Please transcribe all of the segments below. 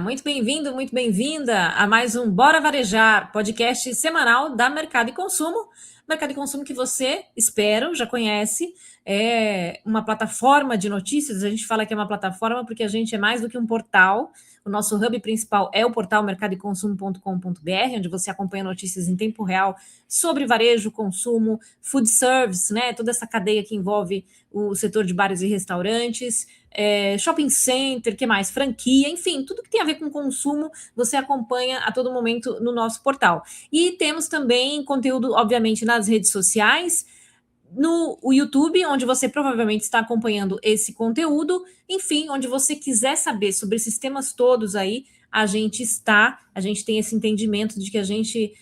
muito bem-vindo, muito bem-vinda a mais um Bora Varejar, podcast semanal da Mercado e Consumo. Mercado e Consumo que você, espero, já conhece, é uma plataforma de notícias. A gente fala que é uma plataforma porque a gente é mais do que um portal. O nosso hub principal é o portal mercadoeconsumo.com.br, onde você acompanha notícias em tempo real sobre varejo, consumo, food service, né? Toda essa cadeia que envolve o setor de bares e restaurantes, shopping center, que mais? Franquia, enfim, tudo que tem a ver com consumo, você acompanha a todo momento no nosso portal. E temos também conteúdo, obviamente, nas redes sociais, no YouTube, onde você provavelmente está acompanhando esse conteúdo, enfim, onde você quiser saber sobre esses temas todos aí, a gente tem esse entendimento de que a gente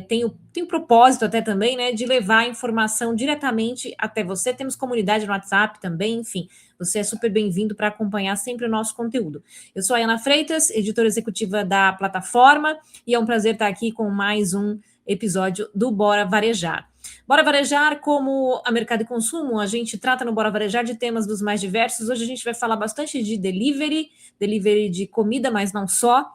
tem o propósito até também, né, de levar a informação diretamente até você. Temos comunidade no WhatsApp também, enfim, você é super bem-vindo para acompanhar sempre o nosso conteúdo. Eu sou a Ana Freitas, editora executiva da plataforma, e é um prazer estar aqui com mais um episódio do Bora Varejar. Bora Varejar, como a Mercado e Consumo, a gente trata no Bora Varejar de temas dos mais diversos. Hoje a gente vai falar bastante de delivery de comida, mas não só.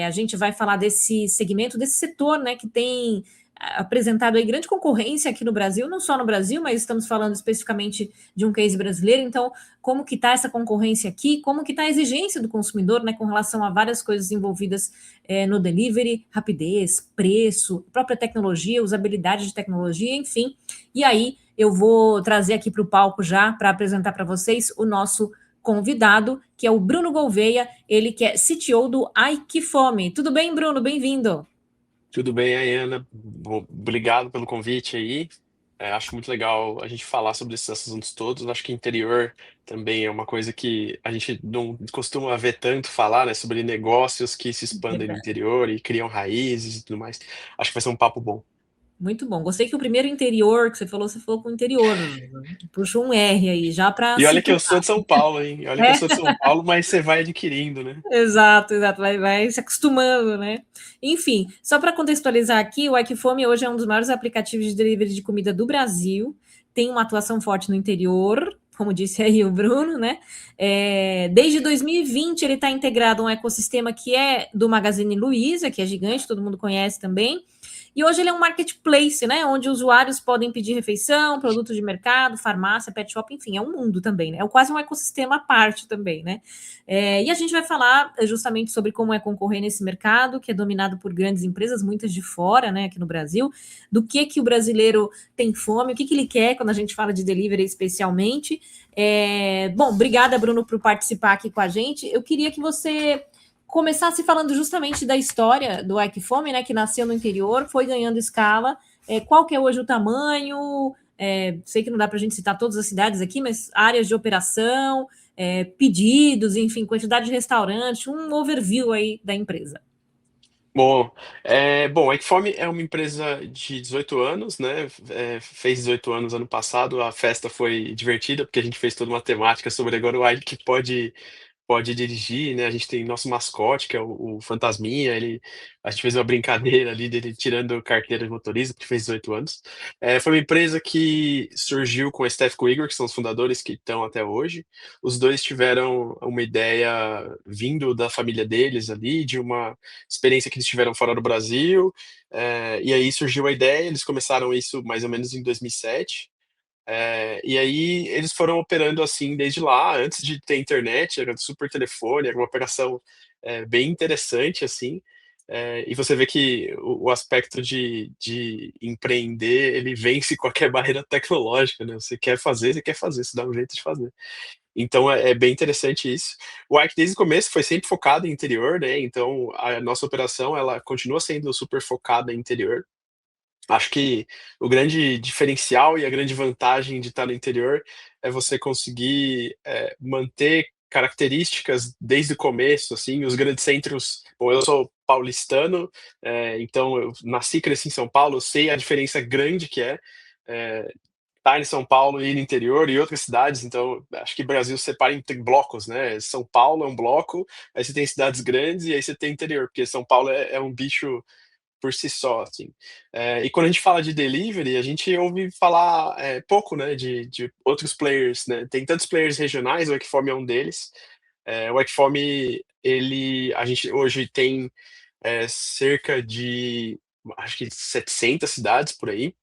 A gente vai falar desse segmento, desse setor, né, que tem apresentado aí grande concorrência aqui no Brasil, não só no Brasil, mas estamos falando especificamente de um case brasileiro. Então, como que está essa concorrência aqui? Como que está a exigência do consumidor, né, com relação a várias coisas envolvidas no delivery, rapidez, preço, própria tecnologia, usabilidade de tecnologia, enfim. E aí eu vou trazer aqui para o palco já para apresentar para vocês o nosso convidado, que é o Bruno Gouveia, ele que é CTO do iQFome. Tudo bem, Bruno? Bem-vindo. Tudo bem, aí, Ana? Obrigado pelo convite aí. Acho muito legal a gente falar sobre esses assuntos todos. Acho que interior também é uma coisa que a gente não costuma ver tanto falar, né, sobre negócios que se expandem no Verdade. interior e criam raízes e tudo mais. Acho que vai ser um papo bom. Muito bom. Gostei que o primeiro interior que você falou com o interior. Puxou um R aí, já para E olha que eu situar. sou de São Paulo, hein? E olha que eu sou de São Paulo, mas você vai adquirindo, né? Exato, exato, vai se acostumando, né? Enfim, só para contextualizar aqui, o iQfome hoje é um dos maiores aplicativos de delivery de comida do Brasil, tem uma atuação forte no interior, como disse aí o Bruno, né? Desde 2020 ele está integrado a um ecossistema que é do Magazine Luiza, que é gigante, todo mundo conhece também, e hoje ele é um marketplace, né? Onde usuários podem pedir refeição, produtos de mercado, farmácia, pet shop, enfim, é um mundo também, né? É quase um ecossistema à parte também, né? E a gente vai falar justamente sobre como é concorrer nesse mercado, que é dominado por grandes empresas, muitas de fora, né, aqui no Brasil, do que o brasileiro tem fome, o que ele quer quando a gente fala de delivery especialmente. Bom, obrigada, Bruno, por participar aqui com a gente. Eu queria que você começasse falando justamente da história do iQfome, né, que nasceu no interior, foi ganhando escala. Qual que é hoje o tamanho? Sei que não dá para a gente citar todas as cidades aqui, mas áreas de operação, pedidos, enfim, quantidade de restaurantes, um overview aí da empresa. Bom, a Equifome é uma empresa de 18 anos, né? Fez 18 anos ano passado. A festa foi divertida porque a gente fez toda uma temática sobre agora o Ike que pode dirigir, né? A gente tem nosso mascote, que é o Fantasminha. A gente fez uma brincadeira ali dele tirando carteira de motorista, porque fez 18 anos. Foi uma empresa que surgiu com a Steph com o Igor, que são os fundadores que estão até hoje. Os dois tiveram uma ideia vindo da família deles ali, de uma experiência que eles tiveram fora do Brasil. E aí surgiu a ideia, eles começaram isso mais ou menos em 2007. E aí eles foram operando assim desde lá, antes de ter internet, era super telefone, era uma operação bem interessante assim. E você vê que o aspecto de empreender, ele vence qualquer barreira tecnológica, né? Você quer fazer, você dá um jeito de fazer. Então é bem interessante isso. O Arc desde o começo foi sempre focado em interior, né? Então a nossa operação ela continua sendo super focada em interior. Acho que o grande diferencial e a grande vantagem de estar no interior é você conseguir manter características desde o começo, assim, os grandes centros. Bom, eu sou paulistano, então eu nasci e cresci em São Paulo, eu sei a diferença grande que é, estar em São Paulo e ir no interior e outras cidades. Então acho que o Brasil se separa em blocos, né? São Paulo é um bloco, aí você tem cidades grandes e aí você tem interior, porque São Paulo é um bicho por si só, assim. E quando a gente fala de delivery, a gente ouve falar pouco, né, de outros players, né? Tem tantos players regionais, o Equiform é um deles, O Equiform, a gente hoje tem cerca de, acho que 700 cidades por aí.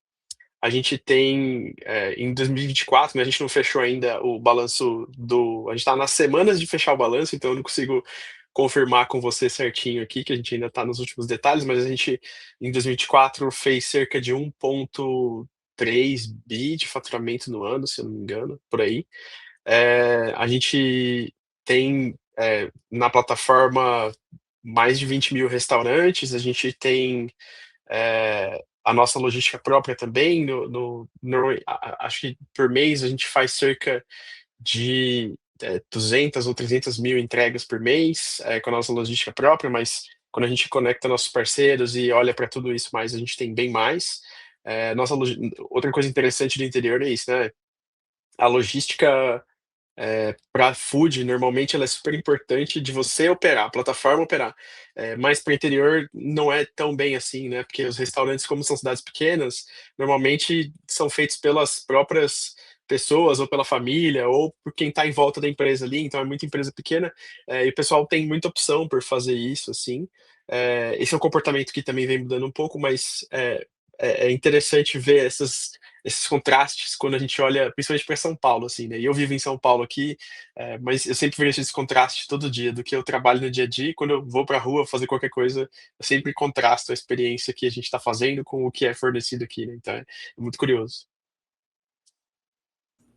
A gente tem, em 2024, né, a gente não fechou ainda o balanço a gente está nas semanas de fechar o balanço, então eu não consigo confirmar com você certinho aqui, que a gente ainda está nos últimos detalhes, mas a gente, em 2024, fez cerca de 1,3 bi de faturamento no ano, se eu não me engano, por aí. A gente tem, na plataforma, mais de 20.000 restaurantes, a gente tem a nossa logística própria também, acho que por mês a gente faz cerca de 200 ou 300 mil entregas por mês, com a nossa logística própria, mas quando a gente conecta nossos parceiros e olha para tudo isso mais, a gente tem bem mais. Outra coisa interessante do interior é isso, né? A logística para food, normalmente ela é super importante de você operar, a plataforma operar. Mas para o interior não é tão bem assim, né, porque os restaurantes, como são cidades pequenas, normalmente são feitos pelas próprias pessoas ou pela família ou por quem está em volta da empresa ali, então é muita empresa pequena, e o pessoal tem muita opção por fazer isso, assim. Esse é um comportamento que também vem mudando um pouco, mas é interessante ver esses contrastes quando a gente olha principalmente para São Paulo, assim, né, e eu vivo em São Paulo aqui, mas eu sempre vejo esse contraste todo dia do que eu trabalho no dia a dia e quando eu vou para a rua fazer qualquer coisa, eu sempre contrasto a experiência que a gente está fazendo com o que é fornecido aqui, né, então é muito curioso.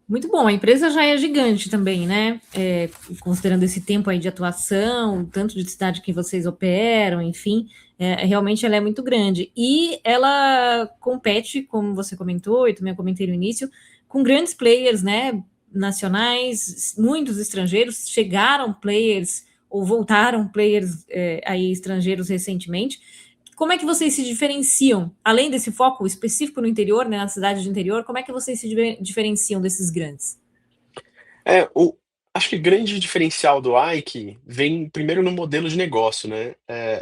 Muito bom, a empresa já é gigante também, né? Considerando esse tempo aí de atuação, o tanto de cidade que vocês operam, enfim, realmente ela é muito grande. E ela compete, como você comentou, e também eu comentei no início, com grandes players, né? Nacionais, muitos estrangeiros, chegaram players ou voltaram players aí estrangeiros recentemente. Como é que vocês se diferenciam, além desse foco específico no interior, né, na cidade de interior, como é que vocês se diferenciam desses grandes? É, o Acho que o grande diferencial do Ike vem primeiro no modelo de negócio, né.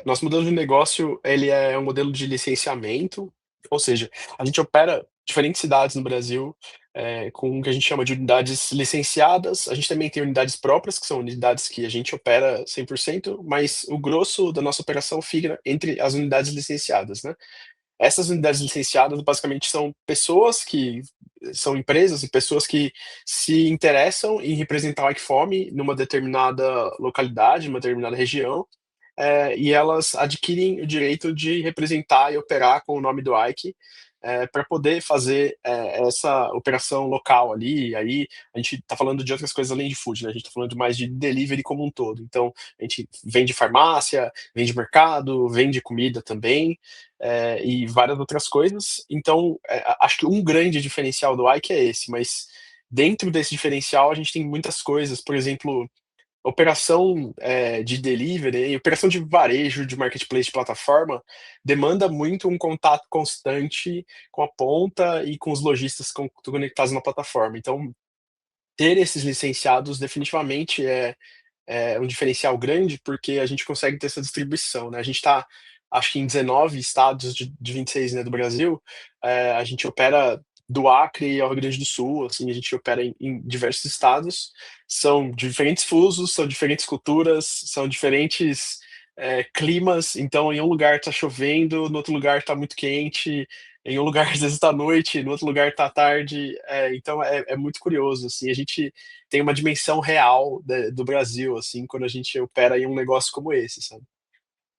Nosso modelo de negócio, ele é um modelo de licenciamento, ou seja, a gente opera diferentes cidades no Brasil, com o que a gente chama de unidades licenciadas. A gente também tem unidades próprias, que são unidades que a gente opera 100%, mas o grosso da nossa operação fica entre as unidades licenciadas, né. Essas unidades licenciadas, basicamente, são pessoas que são empresas e pessoas que se interessam em representar o Equiform numa determinada localidade, numa determinada região, e elas adquirem o direito de representar e operar com o nome do Ike, para poder fazer, essa operação local ali. E aí a gente está falando de outras coisas além de food, né, a gente está falando de mais de delivery como um todo. Então, a gente vende farmácia, vende mercado, vende comida também, e várias outras coisas. Então, acho que um grande diferencial do Ike é esse, mas dentro desse diferencial a gente tem muitas coisas, por exemplo, operação, de delivery e operação de varejo, de marketplace, de plataforma, demanda muito um contato constante com a ponta e com os lojistas conectados na plataforma. Então, ter esses licenciados definitivamente é um diferencial grande, porque a gente consegue ter essa distribuição, né. A gente está, acho que em 19 estados de 26, né, do Brasil. A gente opera do Acre ao Rio Grande do Sul, assim, a gente opera em diversos estados. São diferentes fusos, são diferentes culturas, são diferentes, climas, então em um lugar tá chovendo, no outro lugar tá muito quente, em um lugar às vezes tá noite, no outro lugar tá tarde, então é muito curioso, assim, a gente tem uma dimensão real do Brasil, assim, quando a gente opera em um negócio como esse, sabe.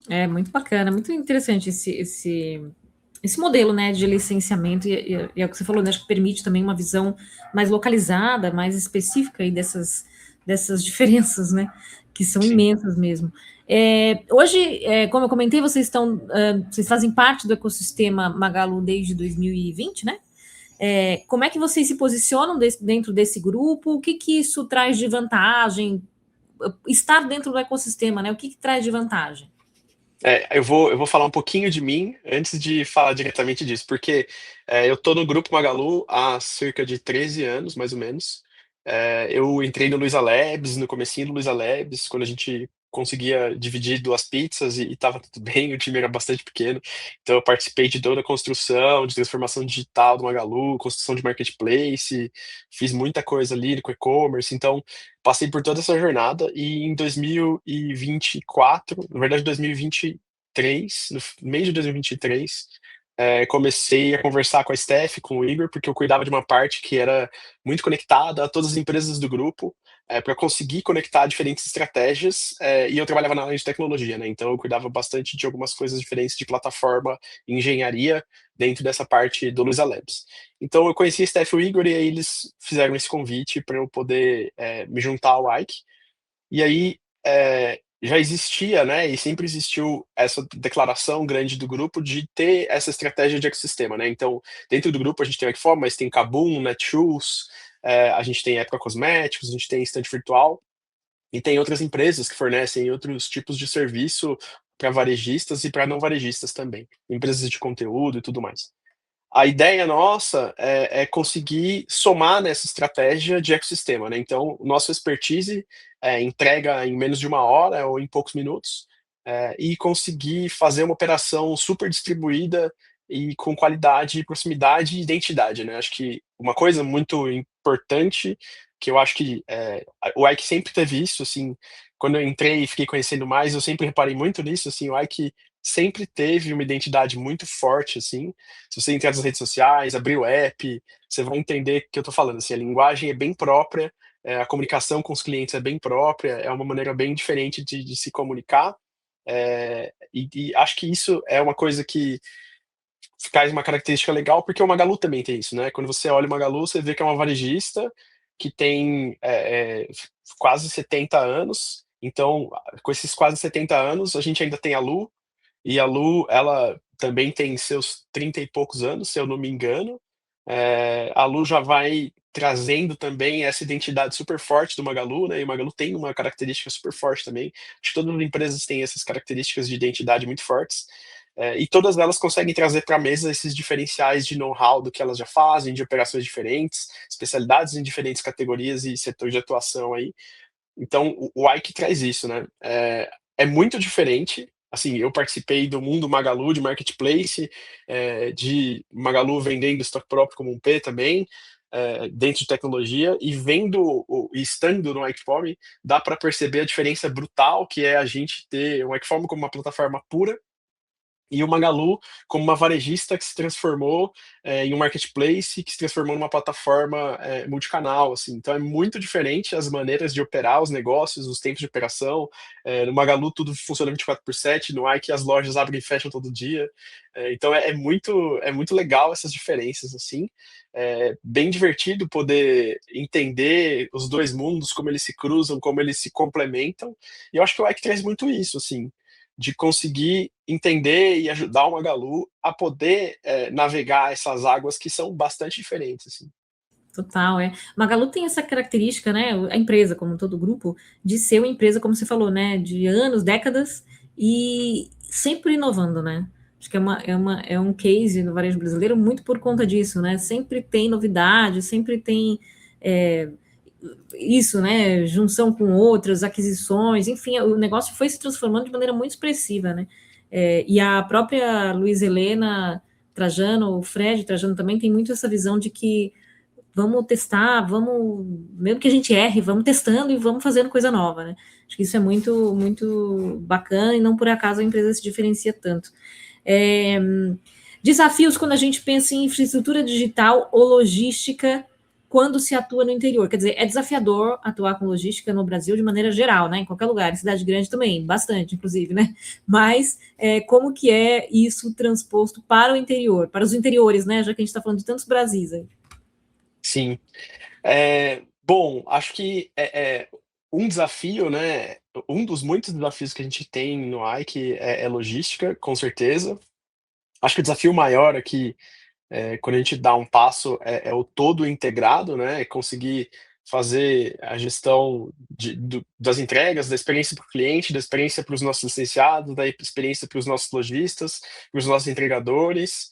É muito bacana, muito interessante esse modelo, né, de licenciamento, e é o que você falou, né, acho que permite também uma visão mais localizada, mais específica aí dessas diferenças, né, que são Sim. imensas mesmo. Hoje, como eu comentei, vocês fazem parte do ecossistema Magalu desde 2020, né? Como é que vocês se posicionam dentro desse grupo? O que que isso traz de vantagem? Estar dentro do ecossistema, né? O que que traz de vantagem? Eu vou falar um pouquinho de mim antes de falar diretamente disso, porque, eu tô no grupo Magalu há cerca de 13 anos, mais ou menos. Eu entrei no Luiza Labs, no comecinho do Luiza Labs, quando a gente conseguia dividir 2 pizzas e estava tudo bem, o time era bastante pequeno. Então eu participei de toda a construção, de transformação digital do Magalu, construção de marketplace, fiz muita coisa ali com e-commerce, então passei por toda essa jornada e em 2024, na verdade 2023, no meio de 2023, comecei a conversar com a Steph, com o Igor, porque eu cuidava de uma parte que era muito conectada a todas as empresas do grupo, para conseguir conectar diferentes estratégias, e eu trabalhava na área de tecnologia, né, então eu cuidava bastante de algumas coisas diferentes de plataforma e engenharia dentro dessa parte do Luiza Labs. Então eu conheci a Steph e o Igor, e aí eles fizeram esse convite para eu poder, me juntar ao Ike. E aí, já existia, né, e sempre existiu essa declaração grande do grupo de ter essa estratégia de ecossistema, né. Então, dentro do grupo a gente tem o Equifor, mas tem Kabum, Netshoes, a gente tem Época Cosméticos, a gente tem Estante Virtual, e tem outras empresas que fornecem outros tipos de serviço para varejistas e para não varejistas também, empresas de conteúdo e tudo mais. A ideia nossa é conseguir somar nessa estratégia de ecossistema, né, então o nosso expertise é entrega em menos de 1 hora ou em poucos minutos, e conseguir fazer uma operação super distribuída e com qualidade, proximidade e identidade, né. Acho que uma coisa muito importante, que eu acho que, o Ike sempre teve isso, assim, quando eu entrei e fiquei conhecendo mais, eu sempre reparei muito nisso, assim, o Ike sempre teve uma identidade muito forte, assim, se você entrar nas redes sociais, abrir o app, você vai entender o que eu estou falando, assim, a linguagem é bem própria, a comunicação com os clientes é bem própria, é uma maneira bem diferente de se comunicar, e acho que isso é uma coisa que traz uma característica legal, porque o Magalu também tem isso, né, quando você olha o Magalu, você vê que é uma varejista que tem, quase 70 anos, então, com esses quase 70 anos, a gente ainda tem a Lu, e a Lu, ela também tem seus 30 e poucos anos, se eu não me engano. A Lu já vai trazendo também essa identidade super forte do Magalu, né, e o Magalu tem uma característica super forte também. Acho que todas as empresas têm essas características de identidade muito fortes, e todas elas conseguem trazer para a mesa esses diferenciais de know-how do que elas já fazem, de operações diferentes, especialidades em diferentes categorias e setores de atuação aí. Então o Ike traz isso, né. É muito diferente, assim, eu participei do mundo Magalu de marketplace, de Magalu vendendo estoque próprio como um P também, dentro de tecnologia, e vendo e estando no Ikeform, dá para perceber a diferença brutal que é a gente ter o Ikeform como uma plataforma pura, e o Magalu como uma varejista que se transformou, em um marketplace, que se transformou numa plataforma, multicanal, assim. Então é muito diferente as maneiras de operar os negócios, os tempos de operação. No Magalu tudo funciona 24/7, no Ike as lojas abrem e fecham todo dia. Então é muito legal essas diferenças, assim. É bem divertido poder entender os 2 mundos, como eles se cruzam, como eles se complementam. E eu acho que o Ike traz muito isso, assim, de conseguir entender e ajudar o Magalu a poder, navegar essas águas que são bastante diferentes, assim. Total, é. Magalu tem essa característica, né, a empresa, como todo grupo, de ser uma empresa, como você falou, né, de anos, décadas, e sempre inovando, né. Acho que é um case no varejo brasileiro muito por conta disso, né, sempre tem novidade, sempre tem, eh, isso, né, junção com outras, aquisições, enfim, o negócio foi se transformando de maneira muito expressiva, né. E a própria Luiza Helena Trajano, o Fred Trajano também tem muito essa visão de que vamos testar, vamos, mesmo que a gente erre, vamos testando e vamos fazendo coisa nova, né? Acho que isso é muito, muito bacana e não por acaso a empresa se diferencia tanto. É, desafios quando a gente pensa em infraestrutura digital ou logística quando se atua no interior. Quer dizer, é desafiador atuar com logística no Brasil de maneira geral, né? Em qualquer lugar, em cidade grande também, bastante, inclusive, né? Mas como que é isso transposto para o interior, para os interiores, né? Já que a gente está falando de tantos Brasis aí. Sim. Bom, acho que um desafio, né, um dos muitos desafios que a gente tem no Ike é logística, com certeza. Acho que o desafio maior aqui, quando a gente dá um passo, é o todo integrado, né, é conseguir fazer a gestão das entregas, da experiência para o cliente, da experiência para os nossos licenciados, da experiência para os nossos lojistas, para os nossos entregadores,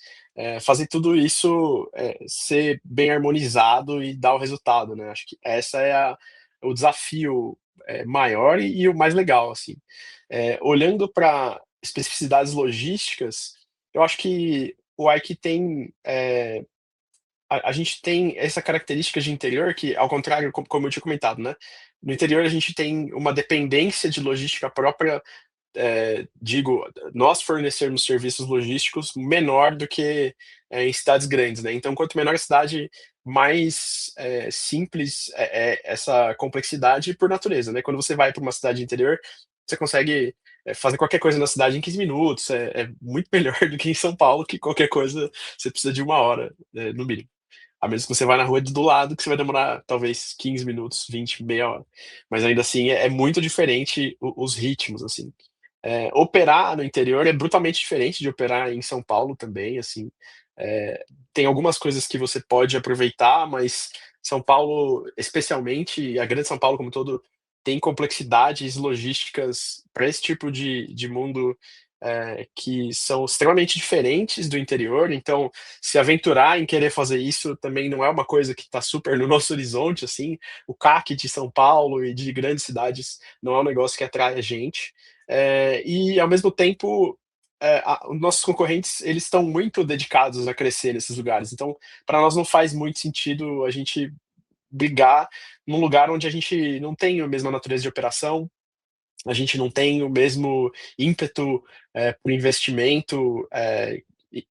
fazer tudo isso, ser bem harmonizado e dar o resultado, né. Acho que essa é o desafio maior e o mais legal, assim. Olhando para especificidades logísticas, eu acho que o Ike tem, a gente tem essa característica de interior que, ao contrário, como eu tinha comentado, né, no interior a gente tem uma dependência de logística própria, digo, nós fornecermos serviços logísticos menor do que, em cidades grandes, né. Então, quanto menor a cidade, mais, simples é essa complexidade por natureza, né. Quando você vai para uma cidade interior, você consegue, fazer qualquer coisa na cidade em 15 minutos, é muito melhor do que em São Paulo, que qualquer coisa você precisa de 1 hora, no mínimo. A menos que você vá na rua do lado, que você vai demorar talvez 15 minutos, 20, meia hora. Mas ainda assim é muito diferente os ritmos, assim. Operar no interior é brutalmente diferente de operar em São Paulo também, assim. Tem algumas coisas que você pode aproveitar, mas São Paulo, especialmente, e a grande São Paulo como um todo, tem complexidades logísticas para esse tipo de mundo, que são extremamente diferentes do interior, então se aventurar em querer fazer isso também não é uma coisa que está super no nosso horizonte, assim. O CAC de São Paulo e de grandes cidades não é um negócio que atrai a gente. E ao mesmo tempo, os nossos concorrentes, eles estão muito dedicados a crescer nesses lugares, então para nós não faz muito sentido a gente brigar num lugar onde a gente não tem a mesma natureza de operação, a gente não tem o mesmo ímpeto, por investimento,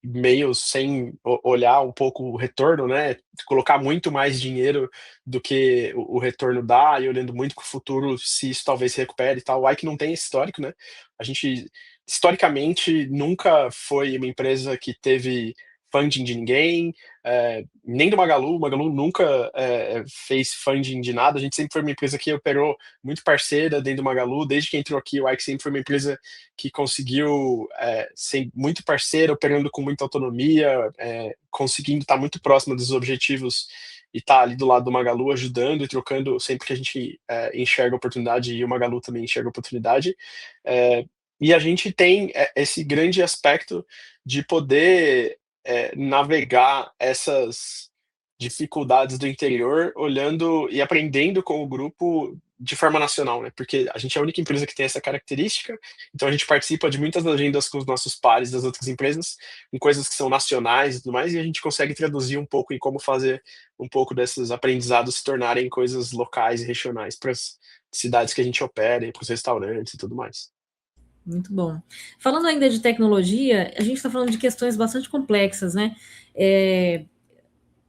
meio sem olhar um pouco o retorno, né, colocar muito mais dinheiro do que o retorno dá e olhando muito para o futuro se isso talvez se recupere e tal. O Ike não tem esse histórico, né, a gente historicamente nunca foi uma empresa que teve funding de ninguém, nem do Magalu. O Magalu nunca, fez funding de nada, a gente sempre foi uma empresa que operou muito parceira dentro do Magalu. Desde que entrou aqui, o Ike sempre foi uma empresa que conseguiu, ser muito parceira, operando com muita autonomia, conseguindo estar muito próxima dos objetivos e estar ali do lado do Magalu ajudando e trocando sempre que a gente, enxerga oportunidade, e o Magalu também enxerga oportunidade. Eh, e a gente tem, esse grande aspecto de poder, navegar essas dificuldades do interior, olhando e aprendendo com o grupo de forma nacional, né, porque a gente é a única empresa que tem essa característica, então a gente participa de muitas agendas com os nossos pares das outras empresas, em coisas que são nacionais e tudo mais, e a gente consegue traduzir um pouco em como fazer um pouco desses aprendizados se tornarem coisas locais e regionais para as cidades que a gente opera e para os restaurantes e tudo mais. Muito bom. Falando ainda de tecnologia, a gente está falando de questões bastante complexas, né? É,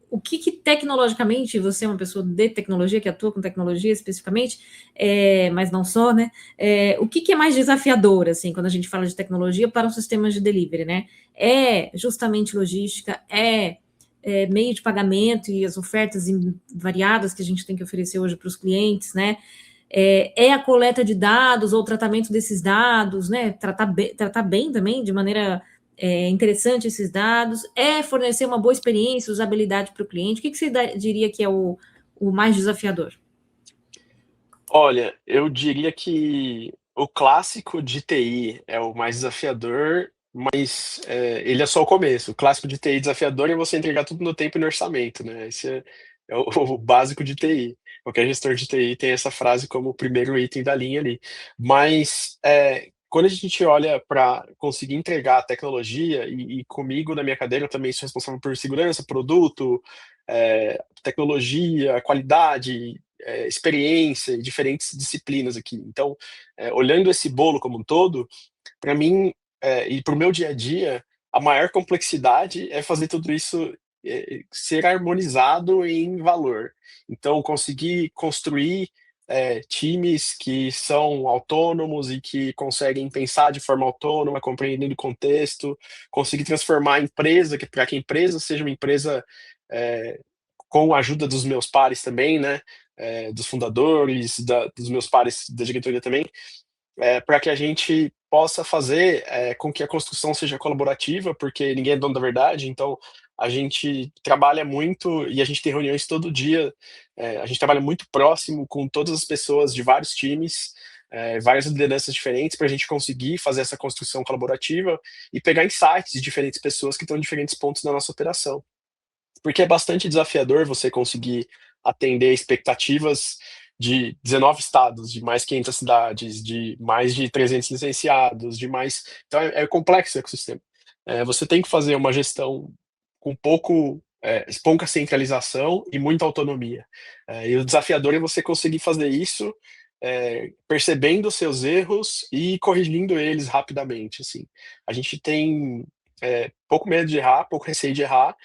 o que tecnologicamente, você é uma pessoa de tecnologia, que atua com tecnologia especificamente, mas não só, né? O que é mais desafiador, assim, quando a gente fala de tecnologia para os sistemas de delivery, né? É justamente logística, meio de pagamento e as ofertas variadas que a gente tem que oferecer hoje para os clientes, né? A coleta de dados ou o tratamento desses dados, né? Tratar bem também, de maneira interessante esses dados, fornecer uma boa experiência, usabilidade para o cliente. O que você diria que é o mais desafiador? Olha, eu diria que o clássico de TI é o mais desafiador, mas, ele é só o começo. O clássico de TI desafiador é você entregar tudo no tempo e no orçamento, né, esse é o o básico de TI. Qualquer gestor de TI tem essa frase como o primeiro item da linha ali. Mas, quando a gente olha para conseguir entregar a tecnologia, e comigo na minha cadeira eu também sou responsável por segurança, produto, tecnologia, qualidade, experiência e diferentes disciplinas aqui. Então, olhando esse bolo como um todo, para mim, e para o meu dia a dia, a maior complexidade é fazer tudo isso, ser harmonizado em valor. Então, conseguir construir, times que são autônomos e que conseguem pensar de forma autônoma, compreendendo o contexto, conseguir transformar a empresa, que para que a empresa seja uma empresa, eh, com a ajuda dos meus pares também, né, dos fundadores, dos meus pares da diretoria também, para que a gente possa fazer, com que a construção seja colaborativa, porque ninguém é dono da verdade, então a gente trabalha muito e a gente tem reuniões todo dia, a gente trabalha muito próximo com todas as pessoas de vários times, várias lideranças diferentes, para a gente conseguir fazer essa construção colaborativa e pegar insights de diferentes pessoas que estão em diferentes pontos da nossa operação. Porque é bastante desafiador você conseguir atender expectativas de 19 estados, de mais 500 cidades, de mais de 300 licenciados, de mais. Então é complexo o ecossistema. Você tem que fazer uma gestão com pouca centralização e muita autonomia. E o desafiador é você conseguir fazer isso percebendo os seus erros e corrigindo eles rapidamente, assim. A gente tem pouco medo de errar, pouco receio de errar,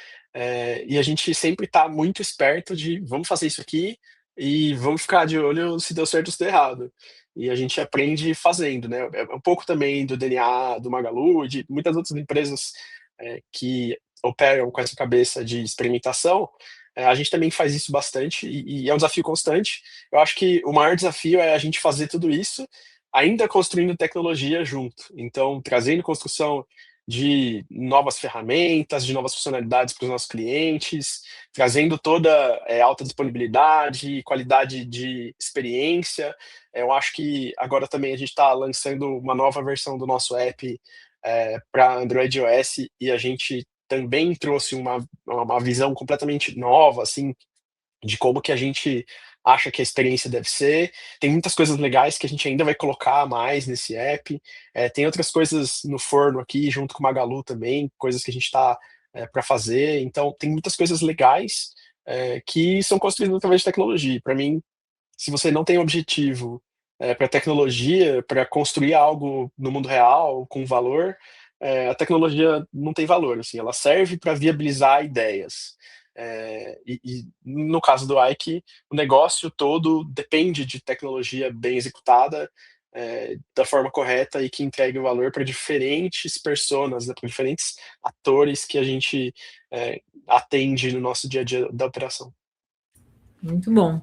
e a gente sempre está muito esperto de vamos fazer isso aqui e vamos ficar de olho se deu certo ou se deu errado. E a gente aprende fazendo, né? É um pouco também do DNA do Magalu e de muitas outras empresas que operam com essa cabeça de experimentação. A gente também faz isso bastante e é um desafio constante. Eu acho que o maior desafio é a gente fazer tudo isso ainda construindo tecnologia junto. Então, trazendo construção de novas ferramentas, de novas funcionalidades para os nossos clientes, trazendo toda alta disponibilidade e qualidade de experiência. Eu acho que agora também a gente está lançando uma nova versão do nosso app para Android e iOS e a gente também trouxe uma visão completamente nova, assim, de como que a gente acha que a experiência deve ser. Tem muitas coisas legais que a gente ainda vai colocar mais nesse app. Tem outras coisas no forno aqui, junto com o Magalu também, coisas que a gente está para fazer. Então, tem muitas coisas legais que são construídas através de tecnologia. Para mim, se você não tem objetivo para tecnologia, para construir algo no mundo real com valor, a tecnologia não tem valor, assim, ela serve para viabilizar ideias. E no caso do Ike, o negócio todo depende de tecnologia bem executada, da forma correta e que entregue o valor para diferentes personas, né, para diferentes atores que a gente atende no nosso dia a dia da operação. Muito bom.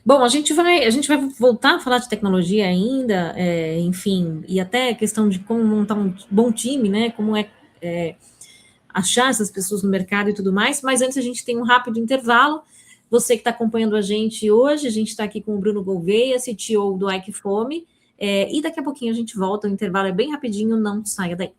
Bom, a gente vai voltar a falar de tecnologia ainda, enfim, e até questão de como montar um bom time, né? Como é achar essas pessoas no mercado e tudo mais. Mas antes a gente tem um rápido intervalo. Você que está acompanhando a gente hoje, a gente está aqui com o Bruno Gouveia, CTO do Ike Fome, e daqui a pouquinho a gente volta. O intervalo é bem rapidinho, não saia daí.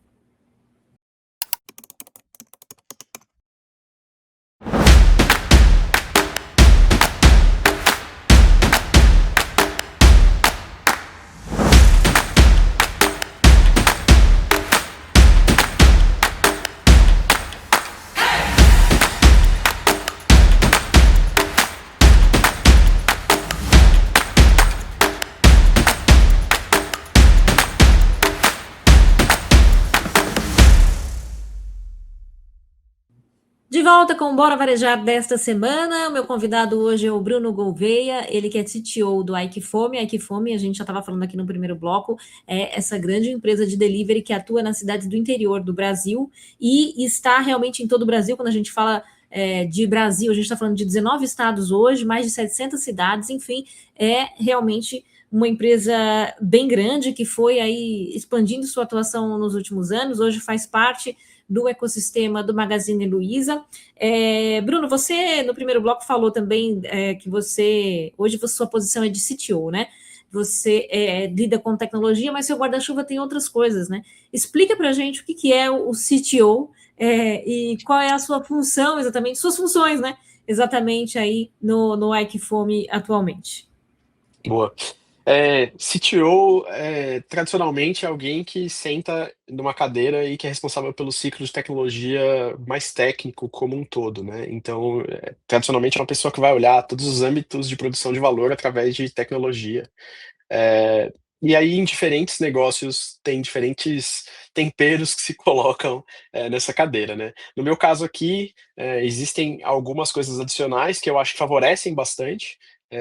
De volta com o Bora Varejar desta semana. O meu convidado hoje é o Bruno Gouveia, ele que é CTO do Ike Fome. A Ike Fome, a gente já estava falando aqui no primeiro bloco, é essa grande empresa de delivery que atua nas cidades do interior do Brasil e está realmente em todo o Brasil. Quando a gente fala de Brasil, a gente está falando de 19 estados hoje, mais de 700 cidades, enfim, é realmente uma empresa bem grande que foi aí expandindo sua atuação nos últimos anos, hoje faz parte do ecossistema do Magazine Luiza. Bruno, você no primeiro bloco falou também que hoje sua posição é de CTO, né? Você lida com tecnologia, mas seu guarda-chuva tem outras coisas, né? Explica para a gente o que é o CTO e qual é a sua função exatamente, suas funções, né? Exatamente aí no Ike Fome atualmente. Boa. CTO, tradicionalmente, é alguém que senta numa cadeira e que é responsável pelo ciclo de tecnologia mais técnico como um todo, né? Então, tradicionalmente, é uma pessoa que vai olhar todos os âmbitos de produção de valor através de tecnologia. É, e aí, em diferentes negócios, tem diferentes temperos que se colocam nessa cadeira, né? No meu caso aqui, existem algumas coisas adicionais que eu acho que favorecem bastante.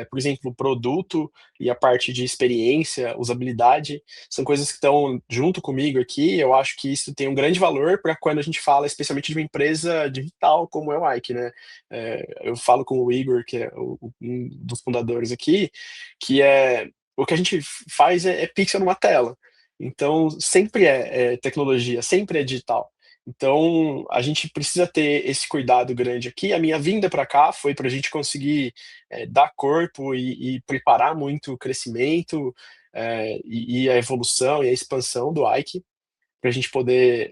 Por exemplo, o produto e a parte de experiência, usabilidade, são coisas que estão junto comigo aqui. Eu acho que isso tem um grande valor para quando a gente fala, especialmente de uma empresa digital como é o Ike, né? Eu falo com o Igor, que é um dos fundadores aqui, que o que a gente faz é pixel numa tela. Então, sempre é tecnologia, sempre é digital. Então, a gente precisa ter esse cuidado grande aqui. A minha vinda para cá foi para a gente conseguir dar corpo e preparar muito o crescimento e a evolução e a expansão do Ike, para a gente poder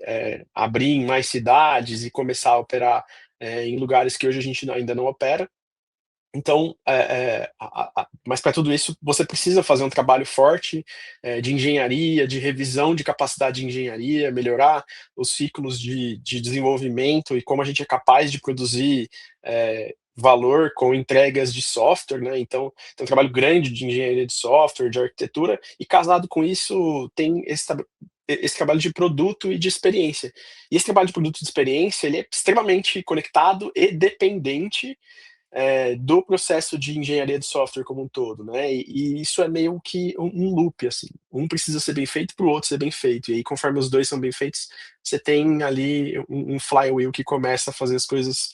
abrir em mais cidades e começar a operar em lugares que hoje a gente ainda não opera. Então, mas para tudo isso você precisa fazer um trabalho forte, de engenharia, de revisão de capacidade de engenharia, melhorar os ciclos de desenvolvimento e como a gente é capaz de produzir, valor com entregas de software, né, então tem um trabalho grande de engenharia de software, de arquitetura, e casado com isso tem esse trabalho de produto e de experiência. E esse trabalho de produto e de experiência, ele é extremamente conectado e dependente do processo de engenharia de software como um todo, né, e isso é meio que um loop, assim, um precisa ser bem feito para o outro ser bem feito, e aí conforme os 2 são bem feitos, você tem ali um flywheel que começa a fazer as coisas,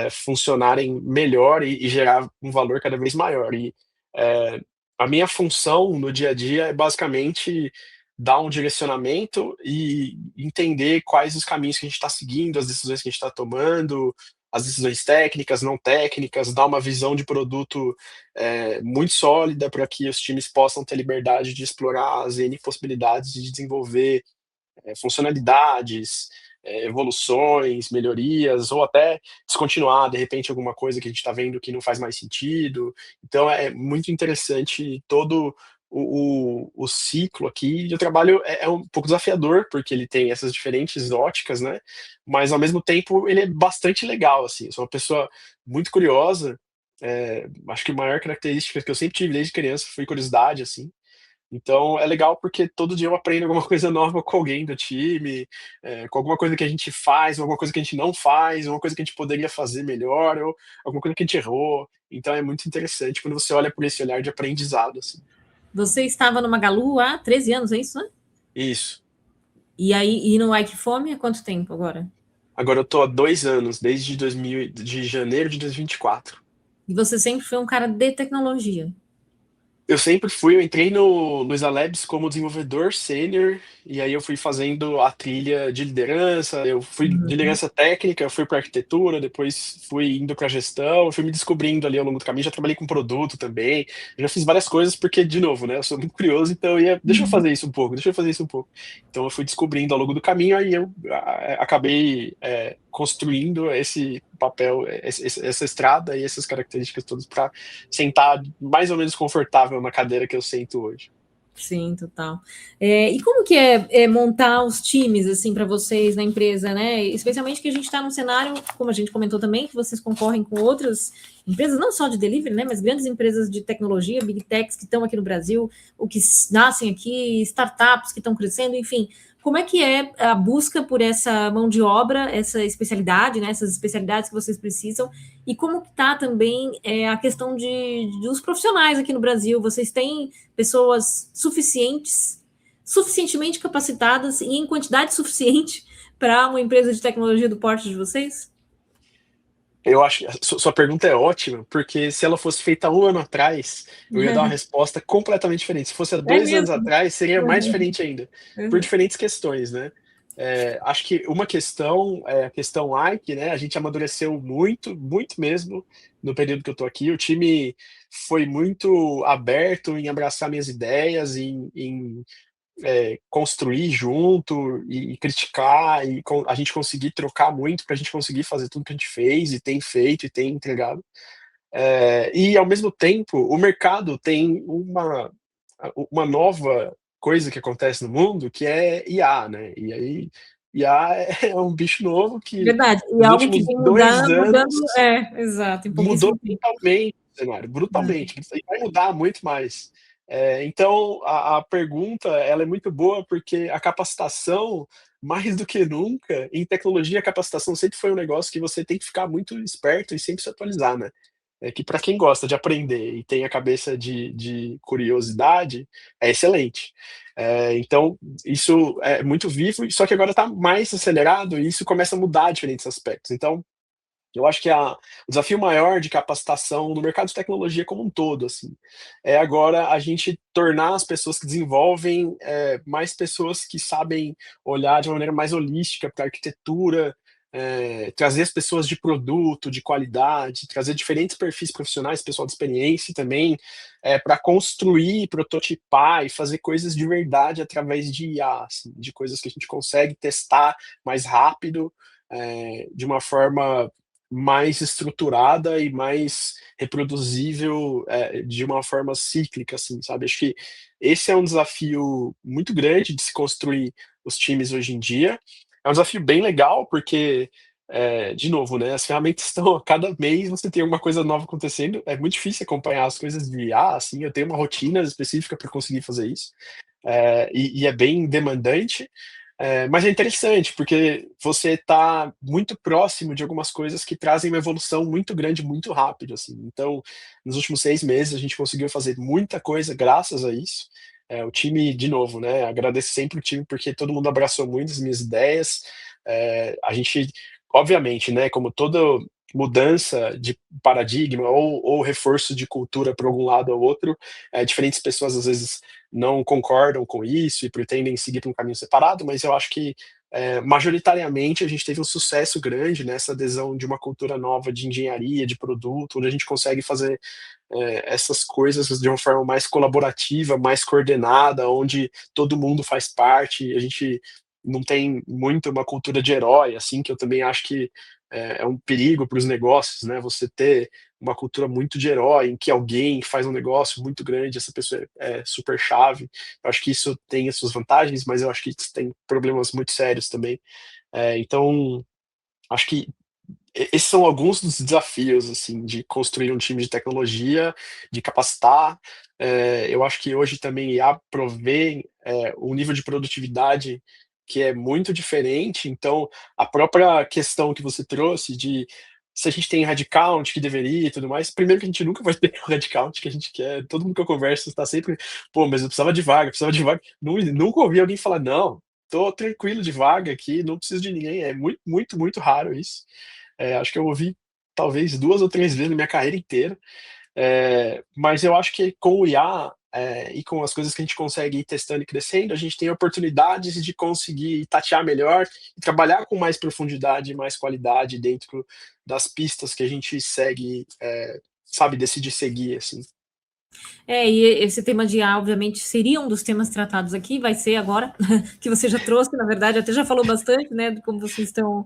funcionarem melhor e gerar um valor cada vez maior. E, eh, a minha função no dia a dia é basicamente dar um direcionamento e entender quais os caminhos que a gente está seguindo, as decisões que a gente está tomando, as decisões técnicas, não técnicas, dar uma visão de produto, muito sólida para que os times possam ter liberdade de explorar as N possibilidades de desenvolver, funcionalidades, evoluções, melhorias ou até descontinuar, de repente, alguma coisa que a gente está vendo que não faz mais sentido. Então é muito interessante todo o ciclo aqui, e o trabalho é um pouco desafiador, porque ele tem essas diferentes óticas, né, mas ao mesmo tempo ele é bastante legal, assim. Eu sou uma pessoa muito curiosa, acho que a maior característica que eu sempre tive desde criança foi curiosidade, assim. Então é legal porque todo dia eu aprendo alguma coisa nova com alguém do time, com alguma coisa que a gente faz, alguma coisa que a gente não faz, alguma coisa que a gente poderia fazer melhor ou alguma coisa que a gente errou. Então é muito interessante quando você olha por esse olhar de aprendizado, assim. Você estava no Magalu há 13 anos, é isso, né? Isso. E aí, e no Ike Fome há quanto tempo agora? Agora eu tô há 2 anos, desde 2000 de janeiro de 2024. E você sempre foi um cara de tecnologia. Eu sempre fui, eu entrei no Isa Labs como desenvolvedor sênior, e aí eu fui fazendo a trilha de liderança, eu fui de Uhum. liderança técnica, eu fui para arquitetura, depois fui indo para gestão, eu fui me descobrindo ali ao longo do caminho, já trabalhei com produto também, já fiz várias coisas porque, de novo, né, eu sou muito curioso, então eu ia, deixa eu fazer isso um pouco, deixa eu fazer isso um pouco. Então eu fui descobrindo ao longo do caminho, aí eu acabei construindo esse papel, essa estrada e essas características todas para sentar mais ou menos confortável na cadeira que eu sento hoje. Sim, total. E como que é montar os times assim para vocês na empresa, né? Especialmente que a gente está num cenário, como a gente comentou também, que vocês concorrem com outras empresas, não só de delivery, né? Mas grandes empresas de tecnologia, big techs que estão aqui no Brasil, ou que nascem aqui, startups que estão crescendo, enfim. Como é que é a busca por essa mão de obra, essa especialidade, né? Essas especialidades que vocês precisam, e como que está também a questão dos profissionais aqui no Brasil? Vocês têm pessoas suficientemente capacitadas e em quantidade suficiente para uma empresa de tecnologia do porte de vocês? Eu acho que a sua pergunta é ótima, porque se ela fosse feita 1 ano atrás, eu ia dar uma resposta completamente diferente. Se fosse há É 2 anos mesmo? atrás, seria mais Uhum, diferente ainda, por uhum, diferentes questões, né. Acho que uma questão é a questão Ike, né, a gente amadureceu muito, muito mesmo, no período que eu tô aqui. O time foi muito aberto em abraçar minhas ideias, em construir junto e criticar e a gente conseguir trocar muito para a gente conseguir fazer tudo que a gente fez e tem feito e tem entregado. E ao mesmo tempo, o mercado tem uma nova coisa que acontece no mundo que é IA, né, e aí IA é um bicho novo que verdade. E nos algo que últimos vem 2 anos mudando, exato, em mudou pouquíssimo tempo. brutalmente o cenário, brutalmente, isso aí vai mudar muito mais. Então a pergunta ela é muito boa, porque a capacitação, mais do que nunca, em tecnologia, a capacitação sempre foi um negócio que você tem que ficar muito esperto e sempre se atualizar, né. É que para quem gosta de aprender e tem a cabeça de curiosidade, é excelente. Então isso é muito vivo, só que agora está mais acelerado e isso começa a mudar diferentes aspectos. Então eu acho que o desafio maior de capacitação no mercado de tecnologia como um todo, assim, é agora a gente tornar as pessoas que desenvolvem, mais pessoas que sabem olhar de uma maneira mais holística para a arquitetura, trazer as pessoas de produto, de qualidade, trazer diferentes perfis profissionais, pessoal de experiência também, para construir, prototipar e fazer coisas de verdade através de IA, assim, de coisas que a gente consegue testar mais rápido, de uma forma mais estruturada e mais reproduzível, de uma forma cíclica, assim, sabe. Acho que esse é um desafio muito grande de se construir os times hoje em dia. É um desafio bem legal, porque, de novo, né, as ferramentas estão a cada mês você tem uma coisa nova acontecendo, é muito difícil acompanhar as coisas de IA, assim, eu tenho uma rotina específica para conseguir fazer isso. E é bem demandante, mas é interessante, porque você está muito próximo de algumas coisas que trazem uma evolução muito grande, muito rápido, assim. Então, nos últimos 6 meses, a gente conseguiu fazer muita coisa graças a isso. O time, de novo, né, agradeço sempre o time, porque todo mundo abraçou muito as minhas ideias. A gente, obviamente, né, como toda mudança de paradigma ou reforço de cultura para algum lado ou outro, diferentes pessoas às vezes não concordam com isso e pretendem seguir para um caminho separado, mas eu acho que, majoritariamente a gente teve um sucesso grande nessa adesão de uma cultura nova de engenharia, de produto, onde a gente consegue fazer, essas coisas de uma forma mais colaborativa, mais coordenada, onde todo mundo faz parte, a gente não tem muito uma cultura de herói, assim, que eu também acho que é um perigo para os negócios, né, você ter uma cultura muito de herói, em que alguém faz um negócio muito grande, essa pessoa é super chave. Eu acho que isso tem as suas vantagens, mas eu acho que isso tem problemas muito sérios também. Então, acho que esses são alguns dos desafios, assim, de construir um time de tecnologia, de capacitar. Eu acho que hoje também IA provém, um nível de produtividade que é muito diferente, então a própria questão que você trouxe de se a gente tem headcount que deveria e tudo mais, primeiro que a gente nunca vai ter o headcount que a gente quer, todo mundo que eu converso está sempre: "Pô, mas eu precisava de vaga", nunca ouvi alguém falar: "Não, tô tranquilo de vaga aqui, não preciso de ninguém", é muito, muito, muito raro isso. Acho que eu ouvi talvez 2 ou 3 vezes na minha carreira inteira. Mas eu acho que com o IA, e com as coisas que a gente consegue ir testando e crescendo, a gente tem oportunidades de conseguir tatear melhor e trabalhar com mais profundidade e mais qualidade dentro das pistas que a gente segue, sabe, decide seguir, assim. E esse tema de IA, obviamente, seria um dos temas tratados aqui, vai ser agora, que você já trouxe, na verdade, até já falou bastante, né, de como vocês estão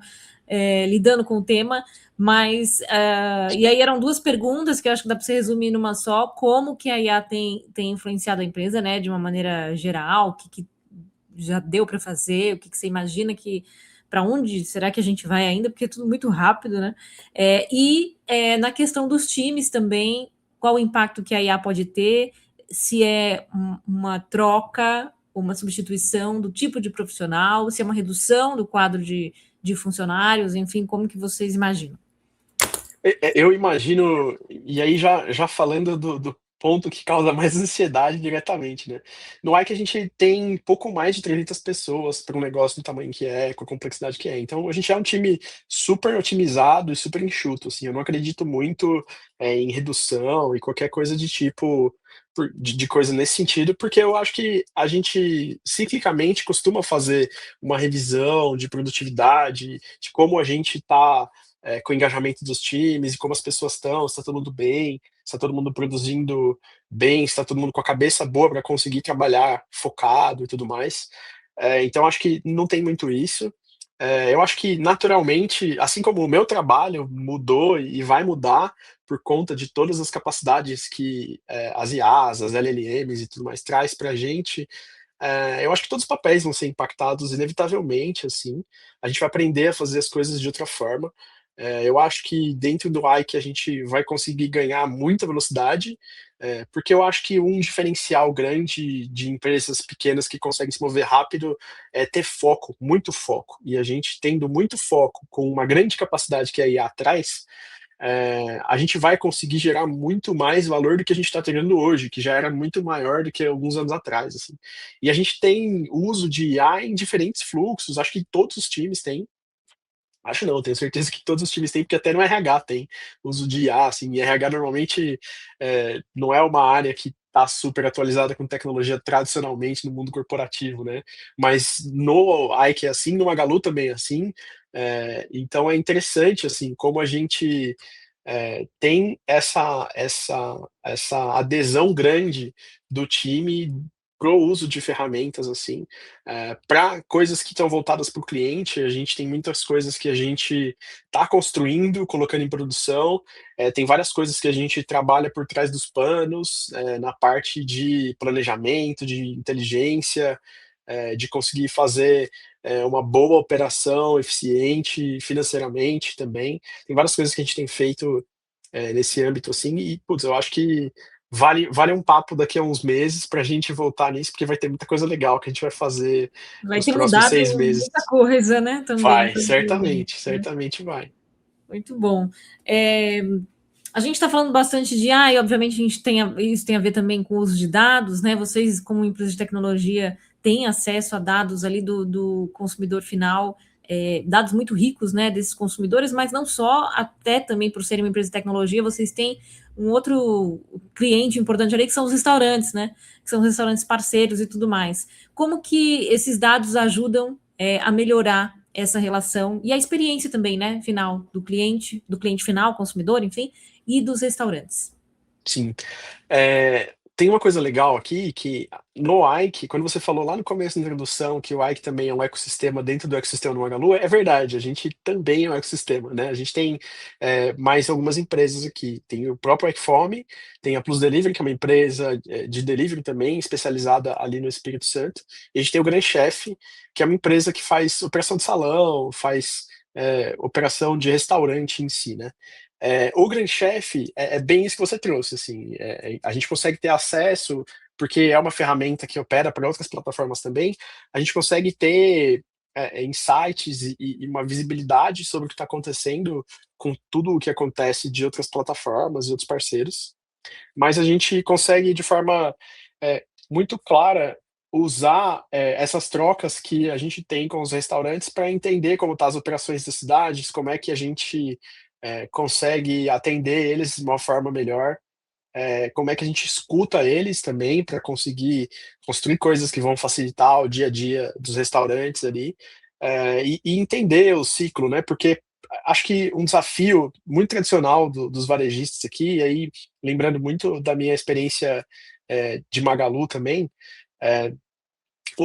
lidando com o tema, mas, e aí eram duas perguntas que eu acho que dá para você resumir numa só, como que a IA tem influenciado a empresa, né, de uma maneira geral, o que já deu para fazer, o que você imagina que, para onde será que a gente vai ainda, porque é tudo muito rápido, né? Na questão dos times também, qual o impacto que a IA pode ter, se é uma troca, uma substituição do tipo de profissional, se é uma redução do quadro de funcionários, enfim, como que vocês imaginam? Eu imagino, e aí já falando do ponto que causa mais ansiedade diretamente, né. No que a gente tem pouco mais de 300 pessoas para um negócio do tamanho que é, com a complexidade que é. Então a gente é um time super otimizado e super enxuto, assim, eu não acredito muito, em redução e qualquer coisa de tipo, de coisa nesse sentido, porque eu acho que a gente ciclicamente costuma fazer uma revisão de produtividade, de como a gente está com o engajamento dos times e como as pessoas estão, se está todo mundo bem, se está todo mundo produzindo bem, se está todo mundo com a cabeça boa para conseguir trabalhar focado e tudo mais. Então acho que não tem muito isso. Eu acho que naturalmente, assim como o meu trabalho mudou e vai mudar por conta de todas as capacidades que, as IAs, as LLMs e tudo mais traz para a gente, eu acho que todos os papéis vão ser impactados inevitavelmente, assim. A gente vai aprender a fazer as coisas de outra forma. Eu acho que dentro do AI que a gente vai conseguir ganhar muita velocidade, porque eu acho que um diferencial grande de empresas pequenas que conseguem se mover rápido é ter foco, muito foco. E a gente tendo muito foco com uma grande capacidade que a IA traz, a gente vai conseguir gerar muito mais valor do que a gente está tendo hoje, que já era muito maior do que alguns anos atrás, assim. E a gente tem uso de IA em diferentes fluxos, acho que todos os times têm. Acho não, tenho certeza que todos os times têm, porque até no RH tem uso de IA, assim, e RH normalmente, não é uma área que está super atualizada com tecnologia tradicionalmente no mundo corporativo, né, mas no Ike é assim, no Magalu também é assim, então é interessante, assim, como a gente, tem essa adesão grande do time pro uso de ferramentas, assim, para coisas que estão voltadas para o cliente, a gente tem muitas coisas que a gente está construindo, colocando em produção, tem várias coisas que a gente trabalha por trás dos panos, na parte de planejamento, de inteligência, de conseguir fazer, uma boa operação eficiente financeiramente também. Tem várias coisas que a gente tem feito, nesse âmbito, assim, e, putz, eu acho que vale um papo daqui a uns meses para a gente voltar nisso, porque vai ter muita coisa legal que a gente vai fazer Vai nos ter próximos mudado 6 meses. muita coisa, né, também, Vai, provavelmente, certamente, né. certamente vai. Muito bom. A gente está falando bastante de, e obviamente a gente isso tem a ver também com o uso de dados, né? Vocês, como empresa de tecnologia, têm acesso a dados ali do consumidor final, dados muito ricos, né, desses consumidores, mas não só, até também por serem uma empresa de tecnologia, vocês têm um outro cliente importante ali, que são os restaurantes, né? Que são os restaurantes parceiros e tudo mais. Como que esses dados ajudam a melhorar essa relação e a experiência também, né, final do cliente final, consumidor, enfim, e dos restaurantes? Sim. Tem uma coisa legal aqui que no Ike, quando você falou lá no começo da introdução que o Ike também é um ecossistema dentro do ecossistema do Magalu, é verdade, a gente também é um ecossistema, né, a gente tem, mais algumas empresas aqui, tem o próprio Ikeform, tem a Plus Delivery, que é uma empresa, de delivery também, especializada ali no Espírito Santo, e a gente tem o Grand Chef, que é uma empresa que faz operação de salão, faz, operação de restaurante em si, né. O Grand Chef é bem isso que você trouxe, assim, a gente consegue ter acesso, porque é uma ferramenta que opera para outras plataformas também, a gente consegue ter, insights e uma visibilidade sobre o que está acontecendo com tudo o que acontece de outras plataformas e outros parceiros, mas a gente consegue de forma, muito clara usar, essas trocas que a gente tem com os restaurantes para entender como tá as operações das cidades, como é que a gente, consegue atender eles de uma forma melhor, como é que a gente escuta eles também para conseguir construir coisas que vão facilitar o dia a dia dos restaurantes ali, e entender o ciclo, né, porque acho que um desafio muito tradicional dos varejistas aqui, e aí lembrando muito da minha experiência, de Magalu também, eh,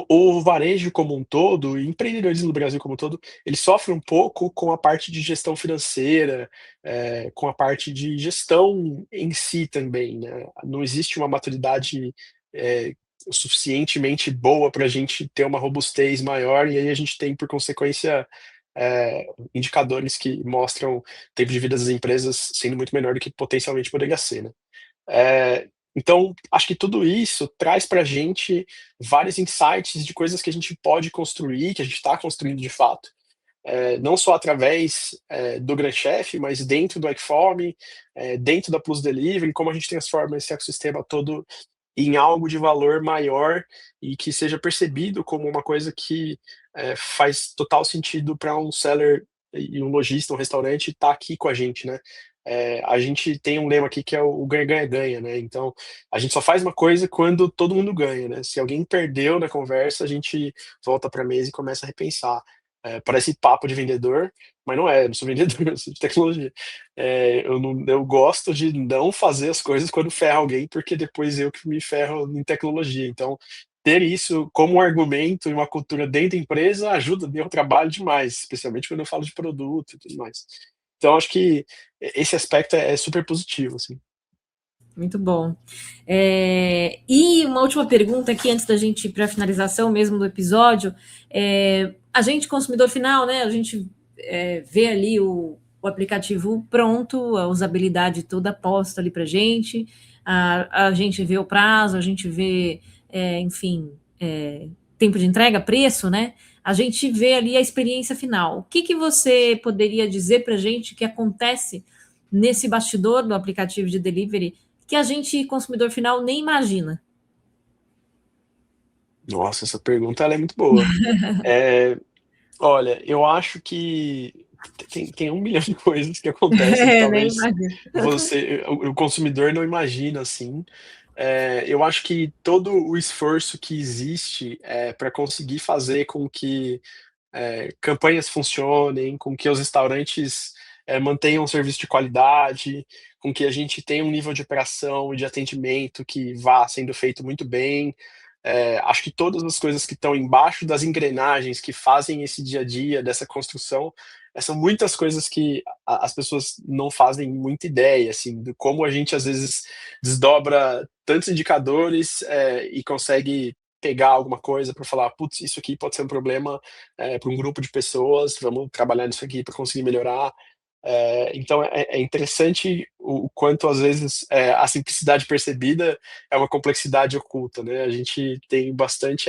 o varejo como um todo, e empreendedorismo no Brasil como um todo, ele sofre um pouco com a parte de gestão financeira, com a parte de gestão em si também, né. Não existe uma maturidade, eh, suficientemente boa para a gente ter uma robustez maior, e aí a gente tem, por consequência, indicadores que mostram o tempo de vida das empresas sendo muito menor do que potencialmente poderia ser, né. Então, acho que tudo isso traz para a gente vários insights de coisas que a gente pode construir, que a gente está construindo de fato, não só através, do Grand Chef, mas dentro do Equiform, dentro da Plus Delivery, como a gente transforma esse ecossistema todo em algo de valor maior e que seja percebido como uma coisa que, faz total sentido para um seller e um lojista, um restaurante estar aqui com a gente, né. A gente tem um lema aqui que é o ganha, ganha, ganha, né, então, a gente só faz uma coisa quando todo mundo ganha, né, se alguém perdeu na conversa, a gente volta para a mesa e começa a repensar. Parece papo de vendedor, mas não é, eu não sou vendedor, eu sou de tecnologia. Eu gosto de não fazer as coisas quando ferra alguém, porque depois eu que me ferro em tecnologia. Então, ter isso como um argumento e uma cultura dentro da empresa ajuda meu trabalho demais, especialmente quando eu falo de produto e tudo mais. Então acho que esse aspecto é super positivo, assim. Muito bom. E uma última pergunta aqui, antes da gente ir para a finalização mesmo do episódio. A gente, consumidor final, né? A gente vê ali o aplicativo pronto, a usabilidade toda posta ali para gente, a gente vê o prazo, a gente vê, enfim, tempo de entrega, preço, né? A gente vê ali a experiência final. O que que você poderia dizer para a gente que acontece nesse bastidor do aplicativo de delivery que a gente, consumidor final, nem imagina? Nossa, essa pergunta ela é muito boa. Eh, Olha, eu acho que tem 1 milhão de coisas que acontecem que Nem talvez imagino. o consumidor não imagina, assim. Eu acho que todo o esforço que existe, pra conseguir fazer com que, campanhas funcionem, com que os restaurantes, mantenham um serviço de qualidade, com que a gente tenha um nível de operação e de atendimento que vá sendo feito muito bem, acho que todas as coisas que estão embaixo das engrenagens que fazem esse dia a dia dessa construção, são muitas coisas que as pessoas não fazem muita ideia, assim, de como a gente às vezes desdobra tantos indicadores, e consegue pegar alguma coisa para falar: "Putz, isso aqui pode ser um problema, para um grupo de pessoas, vamos trabalhar nisso aqui para conseguir melhorar". Então é interessante o quanto às vezes, a simplicidade percebida é uma complexidade oculta, né. A gente tem bastante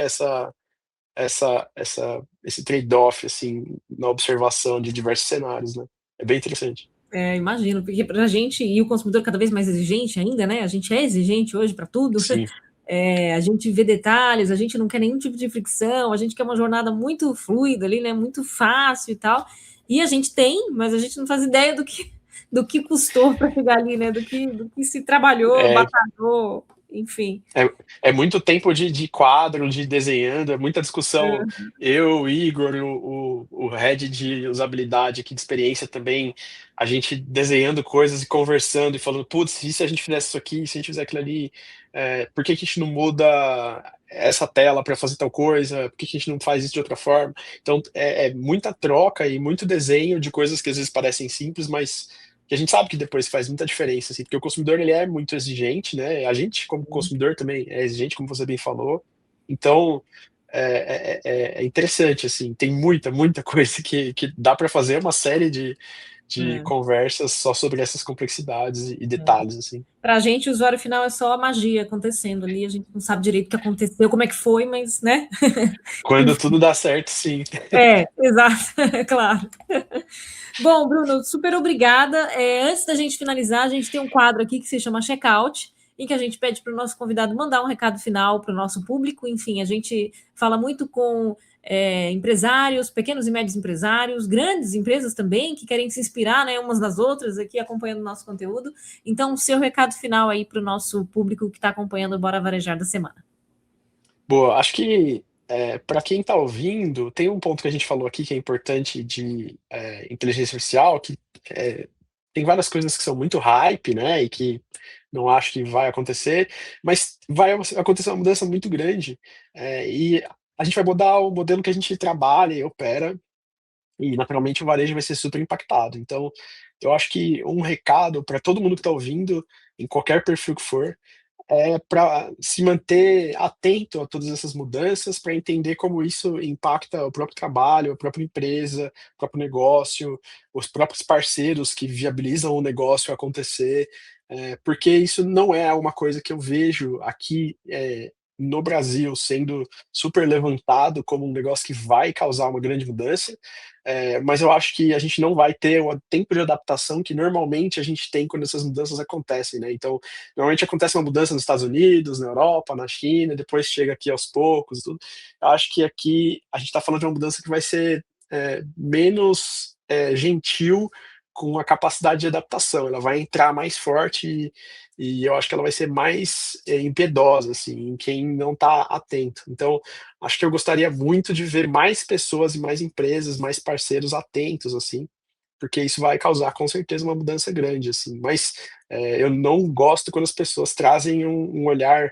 esse trade-off, assim, na observação de diversos cenários, né. É bem interessante. Imagino, porque para a gente, e o consumidor cada vez mais exigente ainda, né? A gente é exigente hoje para tudo. Sim. A gente vê detalhes, a gente não quer nenhum tipo de fricção, a gente quer uma jornada muito fluida ali, né? Muito fácil e tal. E a gente tem, mas a gente não faz ideia do que custou para chegar ali, né? Do que se trabalhou, É batalhou, enfim. É muito tempo de quadro, de desenhando, é muita discussão. Eu, o Igor, o head de usabilidade aqui, de experiência também, a gente desenhando coisas e conversando e falando: "Putz, e se a gente fizesse isso aqui, e se a gente fizer aquilo ali? Por que que a gente não muda essa tela para fazer tal coisa? Por que que a gente não faz isso de outra forma?". Então é muita troca e muito desenho de coisas que às vezes parecem simples, mas que a gente sabe que depois faz muita diferença, assim, porque o consumidor ele é muito exigente, né, a gente como consumidor também é exigente, como você bem falou, então é interessante, assim, tem muita coisa que dá para fazer uma série de É. conversas só sobre essas complexidades e detalhes, assim. Para a gente, o usuário final é só a magia acontecendo ali, a gente não sabe direito o que aconteceu, como é que foi, mas, né? Quando tudo dá certo, sim. Exato, é claro. Bom, Bruno, super obrigada. Antes da gente finalizar, a gente tem um quadro aqui que se chama Checkout, em que a gente pede para o nosso convidado mandar um recado final para o nosso público. Enfim, a gente fala muito com empresários, pequenos e médios empresários, grandes empresas também, que querem se inspirar, né, umas nas outras aqui, acompanhando o nosso conteúdo. Então, o seu recado final aí para o nosso público que está acompanhando o Bora Varejar da semana. Boa, acho que, pra quem está ouvindo, tem um ponto que a gente falou aqui que é importante de, inteligência artificial, que, tem várias coisas que são muito hype, né, e que não acho que vai acontecer, mas vai acontecer uma mudança muito grande, e a gente vai mudar o modelo que a gente trabalha e opera, e naturalmente o varejo vai ser super impactado. Então, eu acho que um recado para todo mundo que está ouvindo, em qualquer perfil que for, para se manter atento a todas essas mudanças, para entender como isso impacta o próprio trabalho, a própria empresa, o próprio negócio, os próprios parceiros que viabilizam o negócio acontecer, porque isso não é uma coisa que eu vejo aqui, no Brasil sendo super levantado como um negócio que vai causar uma grande mudança, mas eu acho que a gente não vai ter o tempo de adaptação que normalmente a gente tem quando essas mudanças acontecem, né. Então, normalmente acontece uma mudança nos Estados Unidos, na Europa, na China, depois chega aqui aos poucos e tudo. Eu acho que aqui a gente está falando de uma mudança que vai ser, menos, gentil com a capacidade de adaptação, ela vai entrar mais forte e eu acho que ela vai ser mais, impiedosa, assim, em quem não está atento. Então, acho que eu gostaria muito de ver mais pessoas e mais empresas, mais parceiros atentos, assim, porque isso vai causar com certeza uma mudança grande, assim. Mas, eu não gosto quando as pessoas trazem um olhar,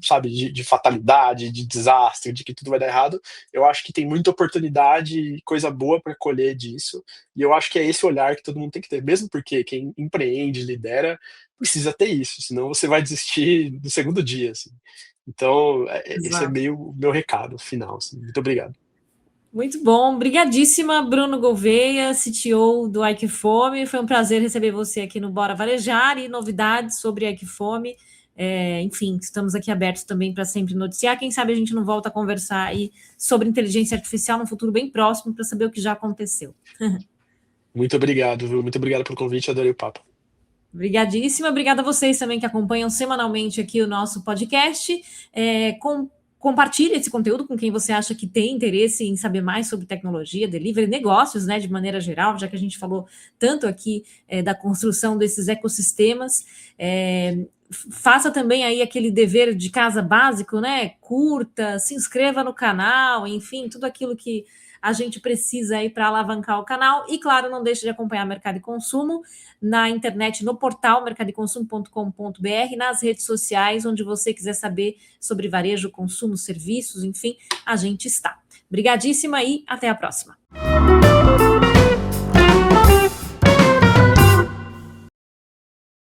sabe, de fatalidade, de desastre, de que tudo vai dar errado. Eu acho que tem muita oportunidade e coisa boa para colher disso, e eu acho que é esse olhar que todo mundo tem que ter, mesmo porque quem empreende, lidera, precisa ter isso, senão você vai desistir no segundo dia, assim. Então, esse é Exato. meio o meu recado final, assim. Muito obrigado. Muito bom, obrigadíssima, Bruno Gouveia, CTO do Equifome. Foi um prazer receber você aqui no Bora Varejar e novidades sobre Equifome. Enfim, estamos aqui abertos também para sempre noticiar. Quem sabe a gente não volta a conversar aí sobre inteligência artificial no futuro bem próximo para saber o que já aconteceu. Muito obrigado, viu? Muito obrigado pelo convite, adorei o papo. Obrigadíssima, obrigada a vocês também que acompanham semanalmente aqui o nosso podcast. Compartilhe esse conteúdo com quem você acha que tem interesse em saber mais sobre tecnologia, delivery, negócios, né, de maneira geral, já que a gente falou tanto aqui da construção desses ecossistemas. faça também aí aquele dever de casa básico, né? Curta, se inscreva no canal, enfim, tudo aquilo que a gente precisa aí para alavancar o canal. E, claro, não deixe de acompanhar Mercado e Consumo na internet, no portal mercadoeconsumo.com.br, nas redes sociais, onde você quiser saber sobre varejo, consumo, serviços, enfim, a gente está. Obrigadíssima e até a próxima.